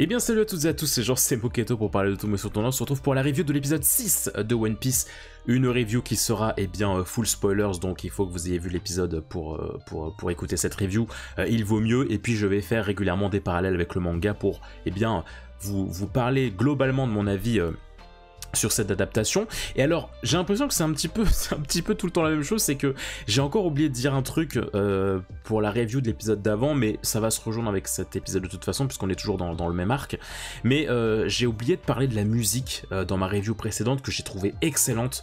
Eh bien salut à toutes et à tous, c'est Genre c'est Moketo pour parler de tout mais surtout on se retrouve pour la review de l'épisode 6 de One Piece. Une review qui sera full spoilers, donc il faut que vous ayez vu l'épisode pour écouter cette review. Il vaut mieux, et puis je vais faire régulièrement des parallèles avec le manga pour vous parler globalement de mon avis sur cette adaptation. Et alors j'ai l'impression que c'est un petit peu tout le temps la même chose, c'est que j'ai encore oublié de dire un truc pour la review de l'épisode d'avant, mais ça va se rejoindre avec cet épisode de toute façon puisqu'on est toujours dans le même arc. Mais j'ai oublié de parler de la musique dans ma review précédente que j'ai trouvé excellente.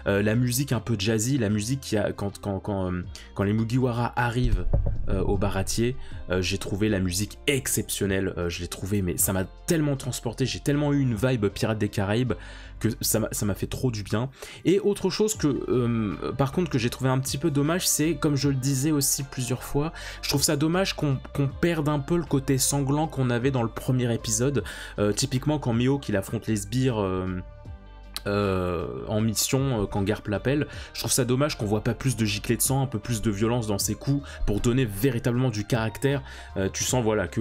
La musique un peu jazzy, la musique qui a quand les Mugiwara arrivent au baratier, j'ai trouvé la musique exceptionnelle. Je l'ai trouvé, mais ça m'a tellement transporté, j'ai tellement eu une vibe Pirates des Caraïbes que ça m'a fait trop du bien. Et autre chose que par contre que j'ai trouvé un petit peu dommage, c'est, comme je le disais aussi plusieurs fois, je trouve ça dommage qu'on perde un peu le côté sanglant qu'on avait dans le premier épisode. Typiquement quand Mihawk il affronte les sbires en mission quand Garp l'appelle, je trouve ça dommage qu'on voit pas plus de giclées de sang, un peu plus de violence dans ses coups pour donner véritablement du caractère. Tu sens voilà que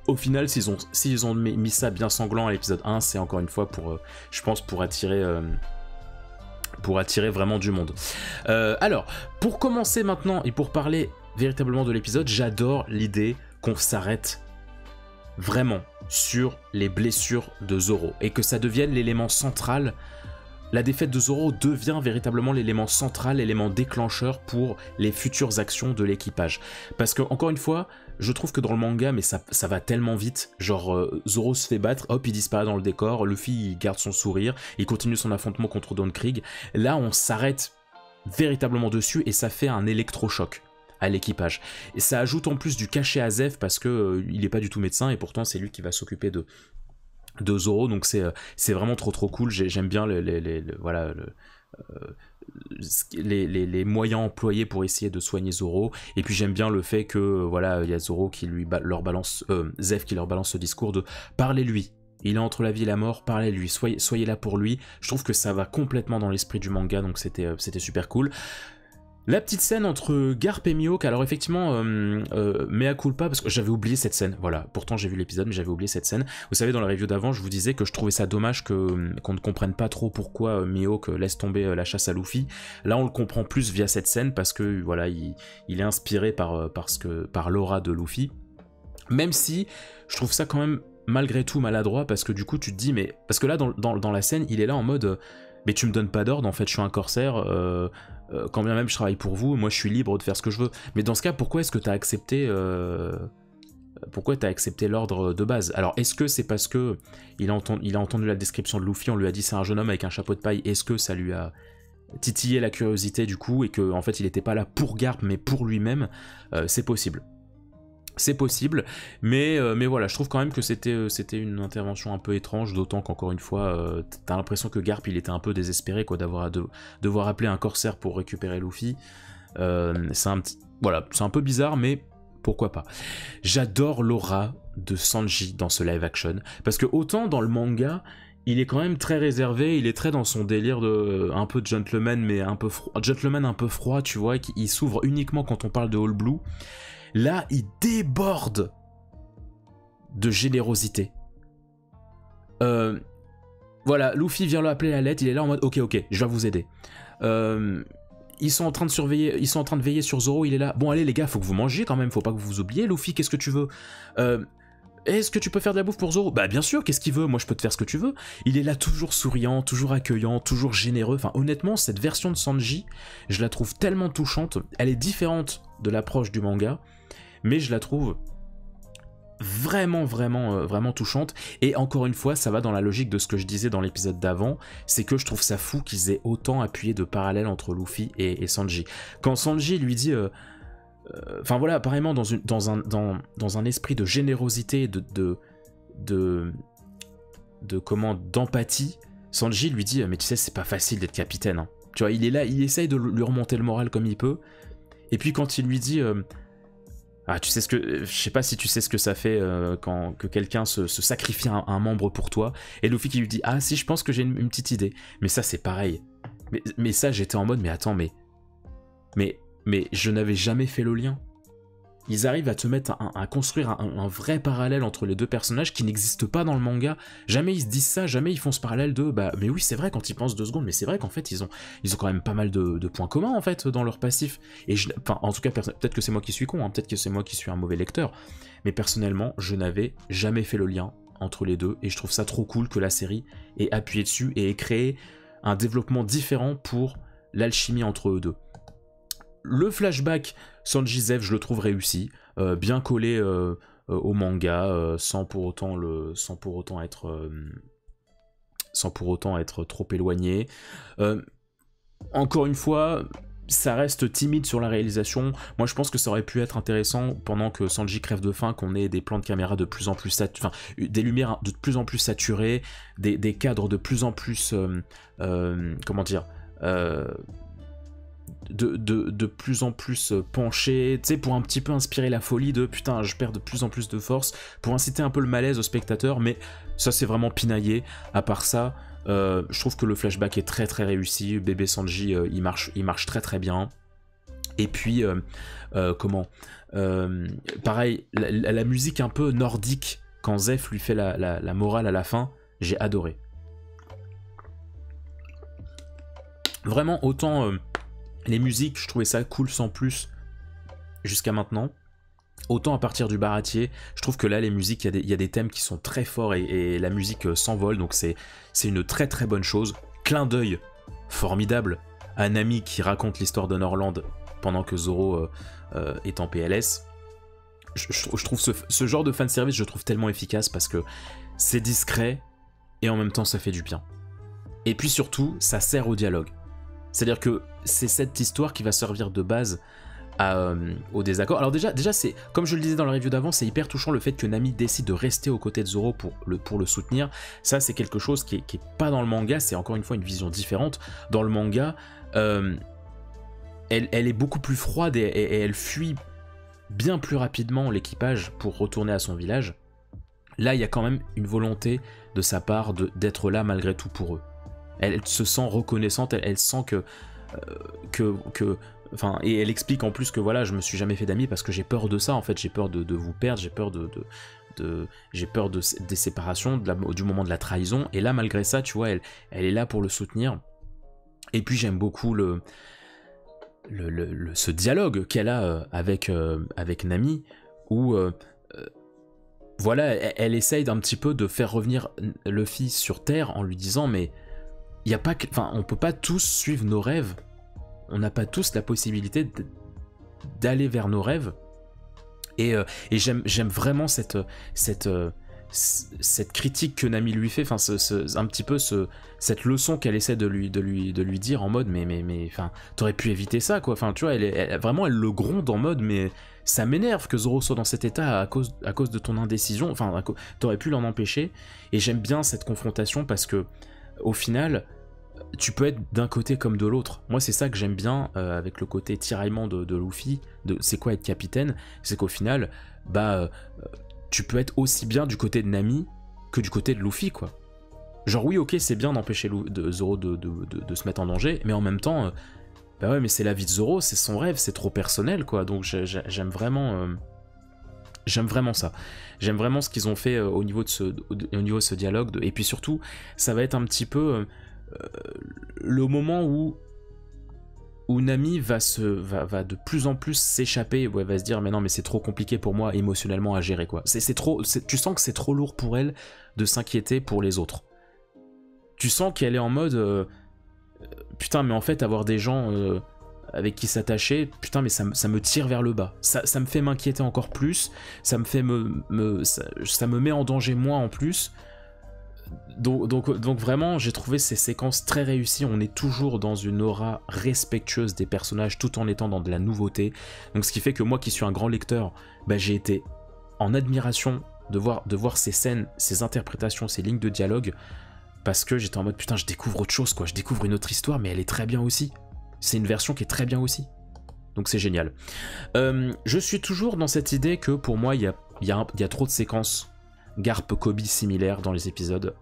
au final, s'ils ont mis ça bien sanglant à l'épisode 1, c'est encore une fois je pense pour attirer vraiment du monde. Alors, pour commencer maintenant et pour parler véritablement de l'épisode, j'adore l'idée qu'on s'arrête vraiment sur les blessures de Zoro et que ça devienne l'élément central. La défaite de Zoro devient véritablement l'élément central, l'élément déclencheur pour les futures actions de l'équipage. Parce que, encore une fois, je trouve que dans le manga, mais ça va tellement vite, genre Zoro se fait battre, hop, il disparaît dans le décor, Luffy il garde son sourire, il continue son affrontement contre Don Krieg. Là, on s'arrête véritablement dessus et ça fait un électrochoc à l'équipage. Et ça ajoute en plus du cachet à Zef parce que il est pas du tout médecin et pourtant c'est lui qui va s'occuper de Zoro, donc c'est vraiment trop cool. J'aime bien les moyens employés pour essayer de soigner Zoro, et puis j'aime bien le fait que voilà, il y a Zoro qui leur balance Zef qui leur balance ce discours de parlez-lui, il est entre la vie et la mort, parlez-lui, soyez là pour lui. Je trouve que ça va complètement dans l'esprit du manga, donc c'était super cool. La petite scène entre Garp et Mihawk, alors effectivement, mea culpa, parce que j'avais oublié cette scène, voilà, pourtant j'ai vu l'épisode, mais j'avais oublié cette scène. Vous savez, dans la review d'avant, je vous disais que je trouvais ça dommage qu'on ne comprenne pas trop pourquoi Mihawk laisse tomber la chasse à Luffy. Là, on le comprend plus via cette scène, parce que, voilà, il est inspiré par l'aura de Luffy. Même si, je trouve ça quand même, malgré tout, maladroit, parce que du coup, tu te dis, mais... Parce que là, dans la scène, il est là en mode... mais tu me donnes pas d'ordre, en fait, je suis un corsaire... quand bien même je travaille pour vous, moi je suis libre de faire ce que je veux. Mais dans ce cas, pourquoi est-ce que tu as accepté l'ordre de base? Alors est-ce que c'est parce que il a entendu la description de Luffy, on lui a dit c'est un jeune homme avec un chapeau de paille, est-ce que ça lui a titillé la curiosité du coup, et que en fait il n'était pas là pour Garp mais pour lui-même? C'est possible. C'est possible, mais voilà, je trouve quand même que c'était une intervention un peu étrange, d'autant qu'encore une fois, t'as l'impression que Garp il était un peu désespéré quoi, devoir appeler un corsaire pour récupérer Luffy. C'est un peu bizarre, mais pourquoi pas. J'adore l'aura de Sanji dans ce live action, parce que autant dans le manga, il est quand même très réservé, il est très dans son délire de un peu de gentleman, mais un peu froid, tu vois, il s'ouvre uniquement quand on parle de All Blue. Là, il déborde de générosité. Voilà, Luffy vient l'appeler à l'aide, il est là en mode ok, je vais vous aider. Ils sont en train de veiller sur Zoro, il est là. Bon allez les gars, faut que vous mangiez quand même, faut pas que vous vous oubliez. Luffy, qu'est-ce que tu veux? Est-ce que tu peux faire de la bouffe pour Zoro? Bah bien sûr, qu'est-ce qu'il veut? Moi je peux te faire ce que tu veux. Il est là toujours souriant, toujours accueillant, toujours généreux. Enfin honnêtement, cette version de Sanji, je la trouve tellement touchante. Elle est différente de l'approche du manga, mais je la trouve vraiment touchante. Et encore une fois, ça va dans la logique de ce que je disais dans l'épisode d'avant, c'est que je trouve ça fou qu'ils aient autant appuyé de parallèles entre Luffy et Sanji. Quand Sanji lui dit... Enfin voilà, apparemment dans un esprit de générosité, d'empathie, Sanji lui dit mais tu sais c'est pas facile d'être capitaine, hein. Tu vois, il est là, il essaye de lui remonter le moral comme il peut, et puis quand il lui dit tu sais je sais pas si tu sais ce que ça fait que quelqu'un se sacrifie un membre pour toi, et Luffy qui lui dit ah si, je pense que j'ai une petite idée. Mais ça c'est pareil, mais ça j'étais en mode mais attends, mais je n'avais jamais fait le lien. ils arrivent à te mettre à construire un vrai parallèle entre les deux personnages qui n'existe pas dans le manga. Jamais ils se disent ça, jamais ils font ce parallèle de bah mais oui c'est vrai quand ils pensent 2 secondes, mais c'est vrai qu'en fait ils ont quand même pas mal de points communs en fait dans leur passif. Et enfin en tout cas peut-être que c'est moi qui suis con, hein, peut-être que c'est moi qui suis un mauvais lecteur, mais personnellement je n'avais jamais fait le lien entre les deux et je trouve ça trop cool que la série ait appuyé dessus et ait créé un développement différent pour l'alchimie entre eux deux. Le flashback Sanji Zeff, je le trouve réussi, bien collé au manga, sans pour autant être trop éloigné. Encore une fois, ça reste timide sur la réalisation. Moi, je pense que ça aurait pu être intéressant pendant que Sanji crève de faim, qu'on ait des plans de caméra de plus en plus des lumières de plus en plus saturées, des cadres de plus en plus comment dire, de plus en plus penché, tu sais, pour un petit peu inspirer la folie de putain, je perds de plus en plus de force, pour inciter un peu le malaise au spectateur, mais ça c'est vraiment pinaillé. À part ça, je trouve que le flashback est très très réussi, bébé Sanji il marche très très bien. Et puis, pareil, la musique un peu nordique, quand Zeff lui fait la morale à la fin, j'ai adoré. Vraiment, autant les musiques, je trouvais ça cool sans plus jusqu'à maintenant. Autant à partir du Baratier, je trouve que là, les musiques, il y a des thèmes qui sont très forts et la musique s'envole, donc c'est une très très bonne chose. Clin d'œil formidable à Nami qui raconte l'histoire de Norland pendant que Zoro est en PLS. Je trouve ce genre de fanservice, je trouve tellement efficace parce que c'est discret et en même temps ça fait du bien. Et puis surtout, ça sert au dialogue. C'est-à-dire que c'est cette histoire qui va servir de base au désaccord. Alors déjà c'est, comme je le disais dans la review d'avant, c'est hyper touchant le fait que Nami décide de rester aux côtés de Zoro pour le soutenir. Ça c'est quelque chose qui est pas dans le manga, c'est encore une fois une vision différente. Dans le manga, elle est beaucoup plus froide et elle fuit bien plus rapidement l'équipage pour retourner à son village. Là il y a quand même une volonté de sa part d'être là malgré tout pour eux. Elle se sent reconnaissante, elle sent enfin, et elle explique en plus que voilà, je me suis jamais fait d'amis parce que j'ai peur de ça, en fait, j'ai peur de vous perdre, j'ai peur des séparations, du moment de la trahison, et là, malgré ça, tu vois, elle est là pour le soutenir. Et puis j'aime beaucoup ce dialogue qu'elle a avec Nami, où voilà, elle essaye d'un petit peu de faire revenir Luffy sur Terre en lui disant mais y a pas que, enfin, on peut pas tous suivre nos rêves. On n'a pas tous la possibilité d'aller vers nos rêves. Et j'aime vraiment cette critique que Nami lui fait, enfin, un petit peu cette leçon qu'elle essaie de lui dire en mode mais enfin, t'aurais pu éviter ça quoi. Enfin, tu vois, elle le gronde en mode mais ça m'énerve que Zoro soit dans cet état à cause de ton indécision. Enfin, t'aurais pu l'en empêcher. Et j'aime bien cette confrontation parce que au final, tu peux être d'un côté comme de l'autre. Moi, c'est ça que j'aime bien avec le côté tiraillement de Luffy, c'est quoi être capitaine, c'est qu'au final, tu peux être aussi bien du côté de Nami que du côté de Luffy, quoi. Genre, oui, ok, c'est bien d'empêcher Zoro de se mettre en danger, mais en même temps, bah ouais, mais c'est la vie de Zoro, c'est son rêve, c'est trop personnel, quoi. Donc, j'aime vraiment ça. J'aime vraiment ce qu'ils ont fait au niveau de ce dialogue. Et puis surtout, ça va être un petit peu le moment où Nami va de plus en plus s'échapper, où elle va se dire mais non mais c'est trop compliqué pour moi émotionnellement à gérer quoi. Tu sens que c'est trop lourd pour elle de s'inquiéter pour les autres. Tu sens qu'elle est en mode putain mais en fait avoir des gens avec qui s'attacher, putain mais ça me tire vers le bas. Ça me fait m'inquiéter encore plus, ça me fait ça me met en danger moi en plus. Donc vraiment, j'ai trouvé ces séquences très réussies. On est toujours dans une aura respectueuse des personnages tout en étant dans de la nouveauté. Donc ce qui fait que moi qui suis un grand lecteur, j'ai été en admiration de voir ces scènes, ces interprétations, ces lignes de dialogue, parce que j'étais en mode putain je découvre autre chose quoi, je découvre une autre histoire mais elle est très bien aussi. C'est une version qui est très bien aussi. Donc c'est génial. Je suis toujours dans cette idée que pour moi il y a trop de séquences Garp Koby similaires dans les épisodes.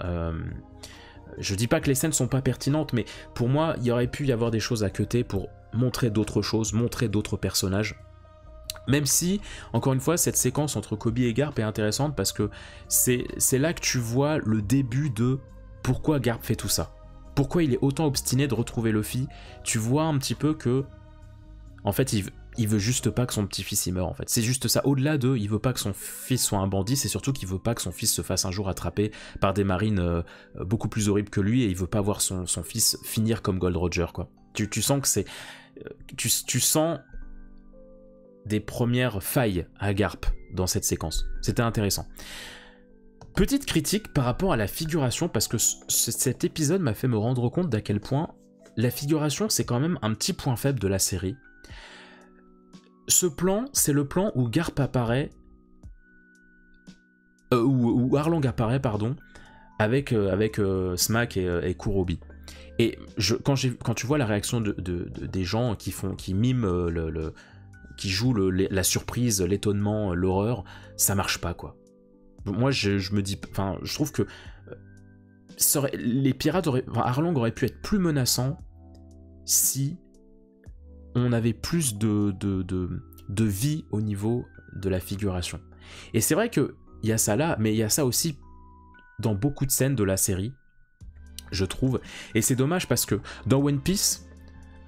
Je dis pas que les scènes sont pas pertinentes, mais pour moi, il y aurait pu y avoir des choses à cutter pour montrer d'autres choses, montrer d'autres personnages. Même si, encore une fois, cette séquence entre Kobe et Garp est intéressante parce que c'est là que tu vois le début de pourquoi Garp fait tout ça. Pourquoi il est autant obstiné de retrouver Luffy. Tu vois un petit peu que, en fait, il veut juste pas que son petit-fils y meure, en fait. C'est juste ça. Au-delà de, il veut pas que son fils soit un bandit, c'est surtout qu'il veut pas que son fils se fasse un jour attraper par des marines beaucoup plus horribles que lui, et il veut pas voir son fils finir comme Gold Roger, quoi. Tu sens que c'est... Tu sens des premières failles à Garp dans cette séquence. C'était intéressant. Petite critique par rapport à la figuration, parce que cet épisode m'a fait me rendre compte d'à quel point la figuration, c'est quand même un petit point faible de la série. Ce plan, c'est le plan où Garp apparaît, où Arlong apparaît, pardon, avec Smack et Kurobi. Et quand tu vois la réaction des gens qui miment qui jouent la surprise, l'étonnement, l'horreur, ça marche pas, quoi. Moi, je me dis, enfin, je trouve que les pirates Arlong aurait pu être plus menaçant si on avait plus de vie au niveau de la figuration. Et c'est vrai qu'il y a ça là, mais il y a ça aussi dans beaucoup de scènes de la série, je trouve. Et c'est dommage parce que dans One Piece,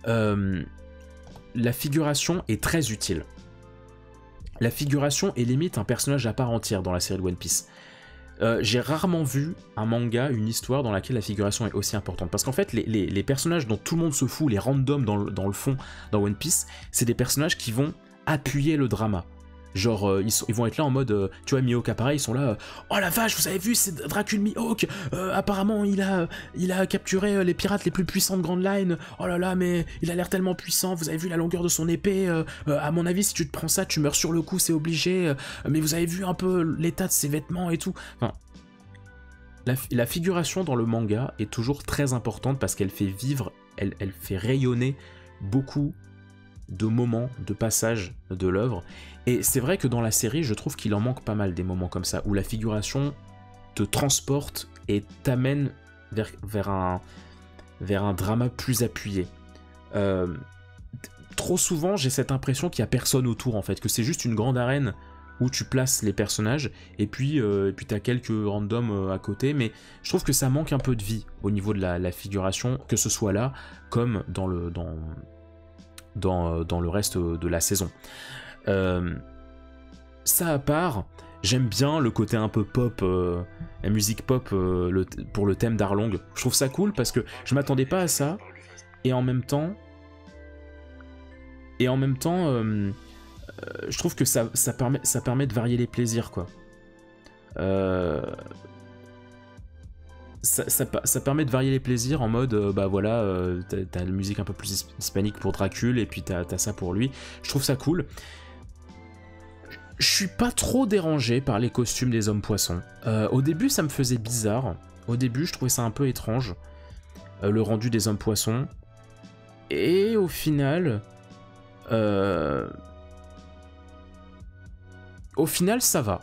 la figuration est très utile. La figuration est limite un personnage à part entière dans la série de One Piece. J'ai rarement vu un manga, une histoire dans laquelle la figuration est aussi importante. Parce qu'en fait, les personnages dont tout le monde se fout, les randoms dans le fond, dans One Piece, c'est des personnages qui vont appuyer le drama. Genre, ils vont être là en mode, tu vois, Mihawk apparaît, ils sont là, oh la vache, vous avez vu, c'est Dracul Mihawk, apparemment il a capturé les pirates les plus puissants de Grand Line, oh là là, mais il a l'air tellement puissant, vous avez vu la longueur de son épée, à mon avis, si tu te prends ça, tu meurs sur le coup, c'est obligé, mais vous avez vu un peu l'état de ses vêtements et tout. Enfin, la figuration dans le manga est toujours très importante parce qu'elle fait vivre, elle fait rayonner beaucoup de moments, de passages de l'œuvre. Et c'est vrai que dans la série, je trouve qu'il en manque pas mal des moments comme ça, où la figuration te transporte et t'amène vers un drama plus appuyé. Trop souvent, j'ai cette impression qu'il n'y a personne autour, en fait, que c'est juste une grande arène où tu places les personnages, et puis t'as quelques randoms à côté, mais je trouve que ça manque un peu de vie au niveau de la figuration, que ce soit là, comme dans le reste de la saison. Ça à part, j'aime bien le côté un peu pop, la musique pop pour le thème d'Arlong. Je trouve ça cool parce que je m'attendais pas à ça, et en même temps, je trouve que ça permet de varier les plaisirs, quoi. Ça permet de varier les plaisirs en mode, bah voilà, t'as la musique un peu plus hispanique pour Dracul, et puis t'as ça pour lui. Je trouve ça cool. Je suis pas trop dérangé par les costumes des hommes poissons. Au début, ça me faisait bizarre. Au début, je trouvais ça un peu étrange, le rendu des hommes poissons. Et au final... ça va.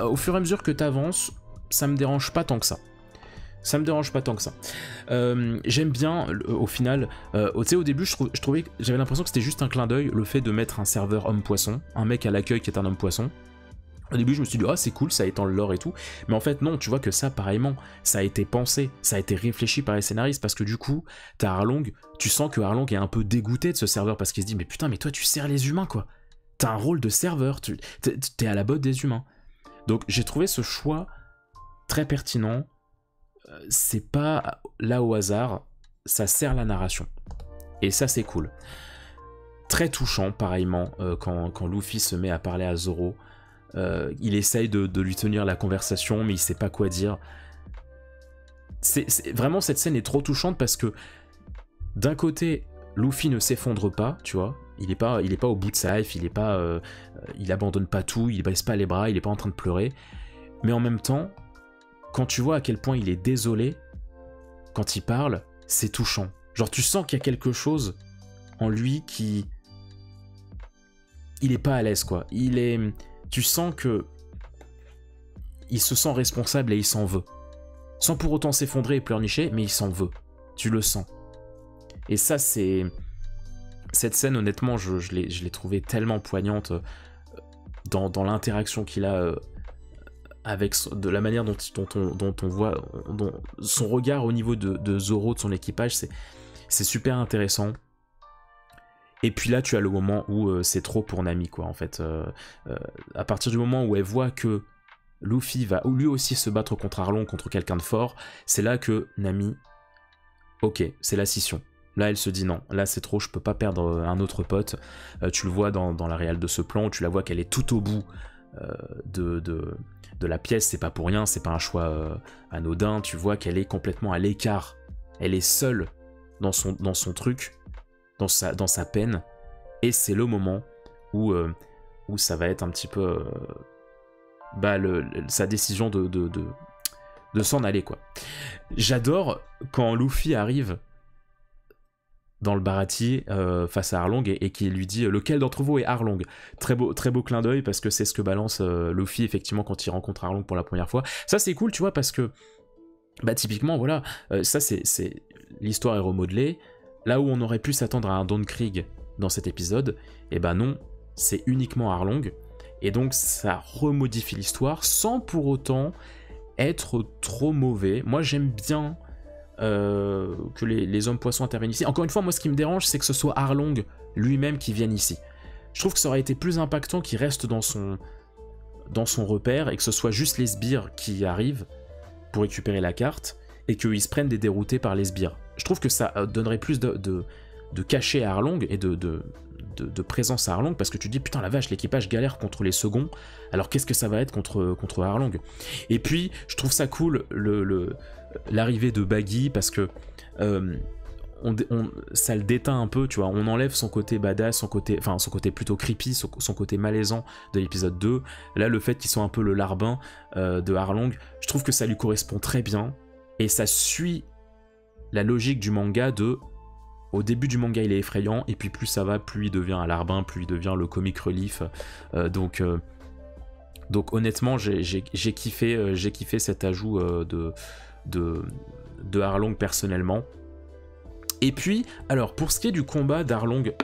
Au fur et à mesure que t'avances, ça me dérange pas tant que ça. J'aime bien, au final, tu sais, au début, j'avais l'impression que c'était juste un clin d'œil, le fait de mettre un serveur homme-poisson, un mec à l'accueil qui est un homme-poisson. Au début, je me suis dit, ah, c'est cool, ça étend le lore et tout. Mais en fait, non, tu vois que ça, pareillement, ça a été pensé, ça a été réfléchi par les scénaristes, parce que du coup, t'as Arlong, tu sens que Arlong est un peu dégoûté de ce serveur, parce qu'il se dit, mais putain, mais toi, tu sers les humains, quoi. T'as un rôle de serveur, t'es à la botte des humains. Donc, j'ai trouvé ce choix très pertinent. C'est pas là au hasard, ça sert la narration. Et ça, c'est cool. Très touchant, pareillement, quand Luffy se met à parler à Zoro. Il essaye de lui tenir la conversation, mais il sait pas quoi dire. Vraiment, cette scène est trop touchante parce que, d'un côté, Luffy ne s'effondre pas, tu vois. Il est pas au bout de sa life, il abandonne pas tout, il baisse pas les bras, il est pas en train de pleurer. Mais en même temps, quand tu vois à quel point il est désolé, quand il parle, c'est touchant. Genre, tu sens qu'il y a quelque en lui qui... Il est pas à l'aise, quoi. Tu sens que... Il se sent responsable et il s'en veut. Sans pour autant s'effondrer et pleurnicher, mais il s'en veut. Tu le sens. Et ça, c'est... Cette scène, honnêtement, je l'ai trouvée tellement poignante dans l'interaction qu'il a avec de la manière dont on voit son regard au niveau de Zoro, de son équipage, c'est super intéressant. Et puis là, tu as le moment où c'est trop pour Nami, quoi, en fait. À partir du moment où elle voit que Luffy va lui aussi se battre contre Arlong, contre quelqu'un de fort, c'est là que Nami, ok, c'est la scission. Là, elle se dit non, là c'est trop, je peux pas perdre un autre pote. Tu le vois dans la réale de ce plan, où tu la vois qu'elle est tout au bout de la pièce, c'est pas pour rien, c'est pas un choix anodin, tu vois qu'elle est complètement à l'écart. Elle est seule dans son truc, dans sa peine, et c'est le moment où ça va être un petit peu sa décision de s'en aller, quoi. J'adore quand Luffy arrive dans le Baratie face à Arlong et qui lui dit lequel d'entre vous est Arlong. Très beau clin d'œil parce que c'est ce que balance Luffy effectivement quand il rencontre Arlong pour la première fois. Ça c'est cool, tu vois, parce que bah typiquement voilà, ça c'est l'histoire est remodelée. Là où on aurait pu s'attendre à un Don Krieg dans cet épisode, et ben non, c'est uniquement Arlong, et donc ça remodifie l'histoire sans pour autant être trop mauvais. Moi j'aime bien que les hommes poissons interviennent ici. Encore une fois, moi ce qui me dérange, c'est que ce soit Arlong lui-même qui vienne ici. Je trouve que ça aurait été plus impactant qu'il reste dans son repère et que ce soit juste les sbires qui arrivent pour récupérer la carte et qu'ils se prennent des déroutés par les sbires. Je trouve que ça donnerait plus de cachet à Arlong et de présence à Arlong, parce que tu te dis putain la vache, l'équipage galère contre les seconds, alors qu'est-ce que ça va être contre Arlong. Et puis je trouve ça cool l'arrivée de Baggy, parce que ça le déteint un peu, tu vois, on enlève son côté badass, son côté plutôt creepy, son côté malaisant de l'épisode 2. Là le fait qu'ils sont un peu le larbin de Arlong, je trouve que ça lui correspond très bien, et ça suit la logique du manga au début du manga il est effrayant, et puis plus ça va, plus il devient un larbin, plus il devient le comic relief, donc honnêtement j'ai kiffé cet ajout de Arlong personnellement. Et puis alors pour ce qui est du combat d'Arlong,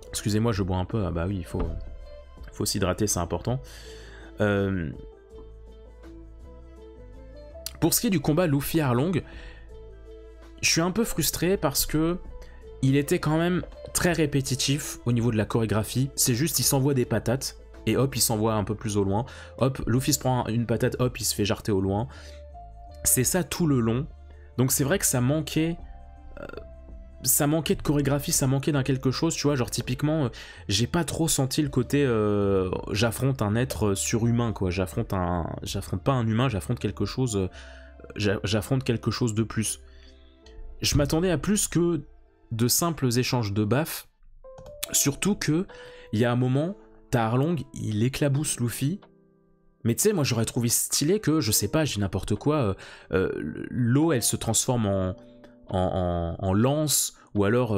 excusez-moi je bois un peu, ah bah oui il faut s'hydrater, c'est important. Pour ce qui est du combat Luffy-Arlong, je suis un peu frustré parce que il était quand même très répétitif au niveau de la chorégraphie. C'est juste, il s'envoie des patates, et hop, il s'envoie un peu plus au loin. Hop, Luffy se prend une patate, hop, il se fait jarter au loin. C'est ça tout le long. Donc c'est vrai que ça manquait de chorégraphie, ça manquait d'un quelque chose, tu vois, genre typiquement, j'ai pas trop senti le côté j'affronte un être surhumain, quoi, j'affronte pas un humain, j'affronte quelque chose de plus. Je m'attendais à plus que de simples échanges de baffes, surtout que il y a un moment, t'as Arlong, il éclabousse Luffy, mais tu sais, moi j'aurais trouvé stylé que, je sais pas, j'ai n'importe quoi, l'eau elle se transforme en lance, ou alors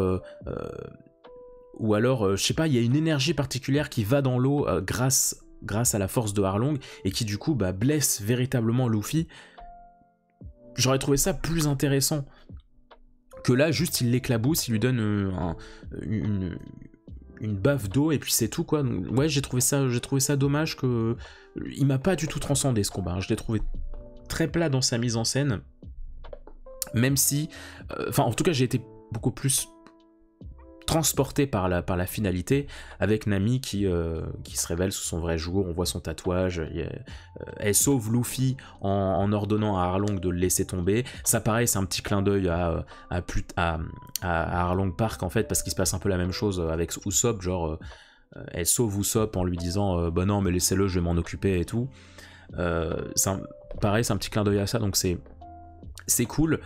je sais pas, il y a une énergie particulière qui va dans l'eau grâce à la force de Arlong, et qui du coup blesse véritablement Luffy. J'aurais trouvé ça plus intéressant que là, juste il l'éclabousse, il lui donne une baffe d'eau et puis c'est tout, quoi. Donc, ouais, j'ai trouvé ça dommage que il m'a pas du tout transcendé ce combat. Je l'ai trouvé très plat dans sa mise en scène, même si, en tout cas, j'ai été beaucoup plus transporté par la finalité, avec Nami qui se révèle sous son vrai jour. On voit son tatouage, elle sauve Luffy en ordonnant à Arlong de le laisser tomber. Ça pareil, c'est un petit clin d'œil à Arlong Park en fait, parce qu'il se passe un peu la même chose avec Usopp, genre elle sauve Usopp en lui disant bah non mais laissez-le, je vais m'en occuper et tout. Pareil, c'est un petit clin d'œil à ça, donc c'est cool.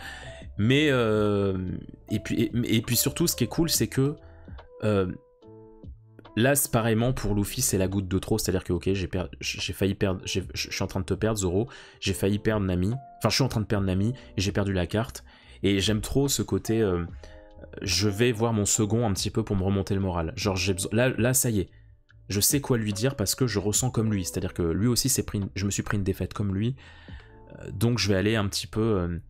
Mais et puis surtout, ce qui est cool, c'est que là, c'est pareillement pour Luffy, c'est la goutte de trop. C'est-à-dire que ok, j'ai failli perdre, je suis en train de te perdre Zoro, j'ai failli perdre Nami. Enfin, je suis en train de perdre Nami et j'ai perdu la carte. Et j'aime trop ce côté. Je vais voir mon second un petit peu pour me remonter le moral. Genre là, ça y est. Je sais quoi lui dire parce que je ressens comme lui. C'est-à-dire que lui aussi, je me suis pris une défaite comme lui. Donc je vais aller un petit peu.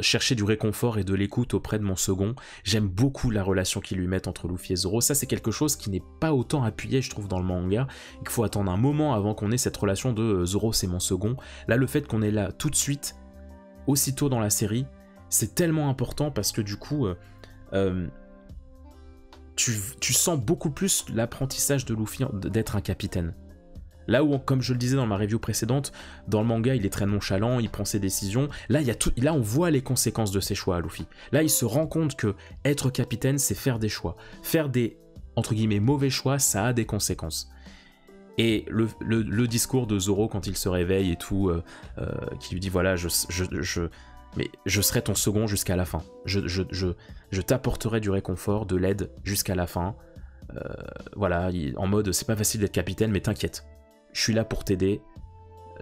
chercher du réconfort et de l'écoute auprès de mon second. J'aime beaucoup la relation qu'ils lui mettent entre Luffy et Zoro. Ça, c'est quelque chose qui n'est pas autant appuyé, je trouve, dans le manga. Il faut attendre un moment avant qu'on ait cette relation de Zoro, c'est mon second. Là, le fait qu'on est là tout de suite, aussitôt dans la série, c'est tellement important parce que du coup, tu sens beaucoup plus l'apprentissage de Luffy d'être un capitaine. Là où, comme je le disais dans ma review précédente, dans le manga, il est très nonchalant, il prend ses décisions. Là, là, on voit les conséquences de ses choix à Luffy. Là, il se rend compte que être capitaine, c'est faire des choix. Faire des, entre guillemets, mauvais choix, ça a des conséquences. Et le discours de Zoro quand il se réveille et tout, qui lui dit, voilà, mais je serai ton second jusqu'à la fin. Je t'apporterai du réconfort, de l'aide jusqu'à la fin. Voilà, en mode, c'est pas facile d'être capitaine, mais t'inquiète. Je suis là pour t'aider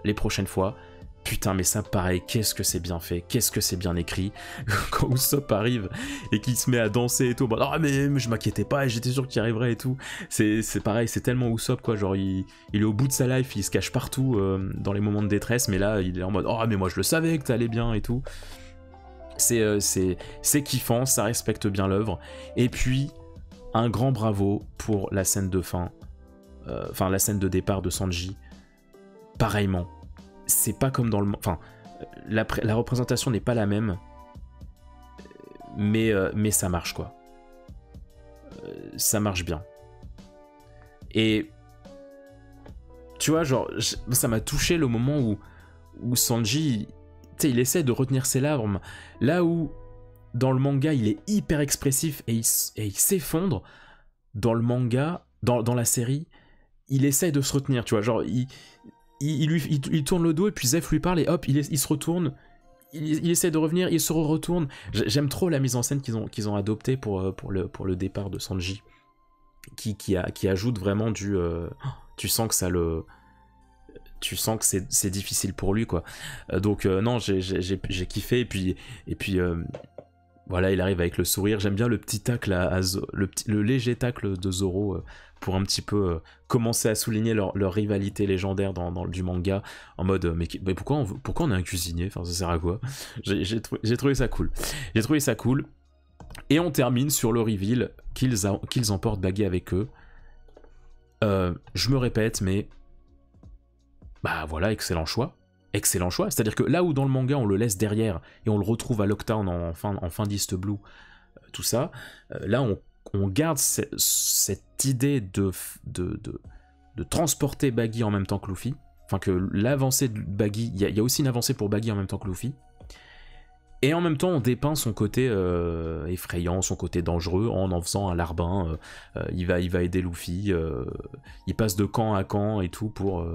les prochaines fois. Putain, mais ça, pareil, qu'est-ce que c'est bien fait, qu'est-ce que c'est bien écrit. Quand Usopp arrive et qu'il se met à danser et tout, bah, ah, mais je m'inquiétais pas, j'étais sûr qu'il y arriverait et tout. C'est pareil, c'est tellement Usopp, quoi. Genre, il est au bout de sa life, il se cache partout dans les moments de détresse, mais là, il est en mode, oh, mais moi, je le savais que t'allais bien et tout. C'est kiffant, ça respecte bien l'œuvre. Et puis, un grand bravo pour la scène de fin. Enfin, la scène de départ de Sanji, pareillement, c'est pas comme dans le... Enfin, la représentation n'est pas la même, mais ça marche, quoi. Ça marche bien. Et... Tu vois, genre, ça m'a touché le moment où Sanji, tu sais, il essaie de retenir ses larmes, là où, dans le manga, il est hyper expressif et il s'effondre. Dans le manga, dans la série, il essaye de se retenir, tu vois, genre il tourne le dos et puis Zeph lui parle et hop, il se retourne, il essaie de revenir, il se retourne. J'aime trop la mise en scène qu'ils ont adoptée pour le départ de Sanji, qui ajoute vraiment du... tu sens que ça le... Tu sens que c'est difficile pour lui, quoi. Donc non, j'ai kiffé, et puis voilà, il arrive avec le sourire. J'aime bien le petit tacle, le léger tacle de Zoro pour un petit peu commencer à souligner leur rivalité légendaire dans du manga, en mode mais pourquoi on a un cuisinier, enfin ça sert à quoi. J'ai trouvé ça cool. J'ai trouvé ça cool. Et on termine sur le reveal qu'ils emportent Baggy avec eux. Je me répète, mais bah voilà, excellent choix. Excellent choix, c'est-à-dire que là où dans le manga on le laisse derrière et on le retrouve à Lockdown en fin d'East Blue, tout ça, là on garde cette idée de transporter Baggy en même temps que Luffy, enfin que l'avancée de Baggy, il y a aussi une avancée pour Baggy en même temps que Luffy, et en même temps on dépeint son côté effrayant, son côté dangereux en faisant un larbin. Il va aider Luffy, il passe de camp à camp et tout pour...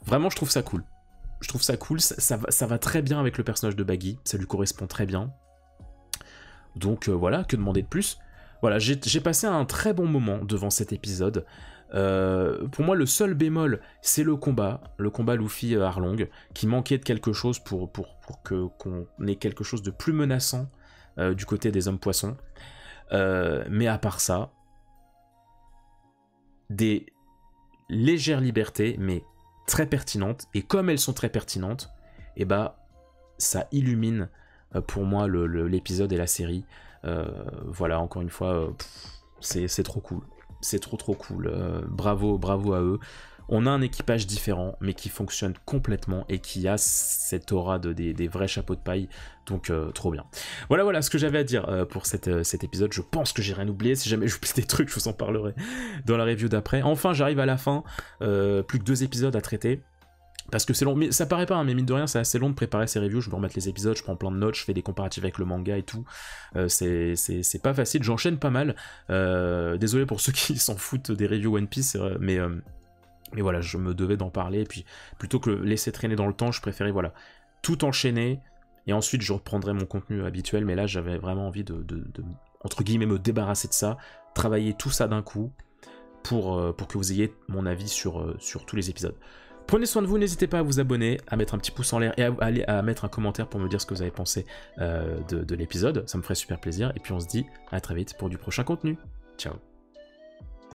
Vraiment je trouve ça cool. Je trouve ça cool, ça va très bien avec le personnage de Baggy, ça lui correspond très bien. Donc voilà, que demander de plus. Voilà, j'ai passé un très bon moment devant cet épisode. Pour moi, le seul bémol, c'est le combat Luffy-Arlong, qui manquait de quelque chose pour qu'on ait quelque chose de plus menaçant du côté des hommes poissons. Mais à part ça, des légères libertés, mais très pertinentes, et comme elles sont très pertinentes, et bah ça illumine pour moi l'épisode et la série. Voilà, encore une fois, c'est trop cool, c'est trop cool. Bravo à eux. On a un équipage différent, mais qui fonctionne complètement et qui a cette aura des vrais chapeaux de paille, donc trop bien. Voilà ce que j'avais à dire pour cet épisode. Je pense que j'ai rien oublié. Si jamais j'oublie des trucs, je vous en parlerai dans la review d'après. Enfin, j'arrive à la fin, plus que 2 épisodes à traiter. Parce que c'est long, mais ça paraît pas, hein, mais mine de rien, c'est assez long de préparer ces reviews. Je me remettre les épisodes, je prends plein de notes, je fais des comparatifs avec le manga et tout. C'est pas facile, j'enchaîne pas mal. Désolé pour ceux qui s'en foutent des reviews One Piece, mais voilà, je me devais d'en parler. Et puis, plutôt que laisser traîner dans le temps, je préférais, voilà, tout enchaîner. Et ensuite, je reprendrai mon contenu habituel. Mais là, j'avais vraiment envie de entre guillemets, me débarrasser de ça, travailler tout ça d'un coup, pour que vous ayez mon avis sur tous les épisodes. Prenez soin de vous, n'hésitez pas à vous abonner, à mettre un petit pouce en l'air et à mettre un commentaire pour me dire ce que vous avez pensé de l'épisode, ça me ferait super plaisir, et puis on se dit à très vite pour du prochain contenu. Ciao.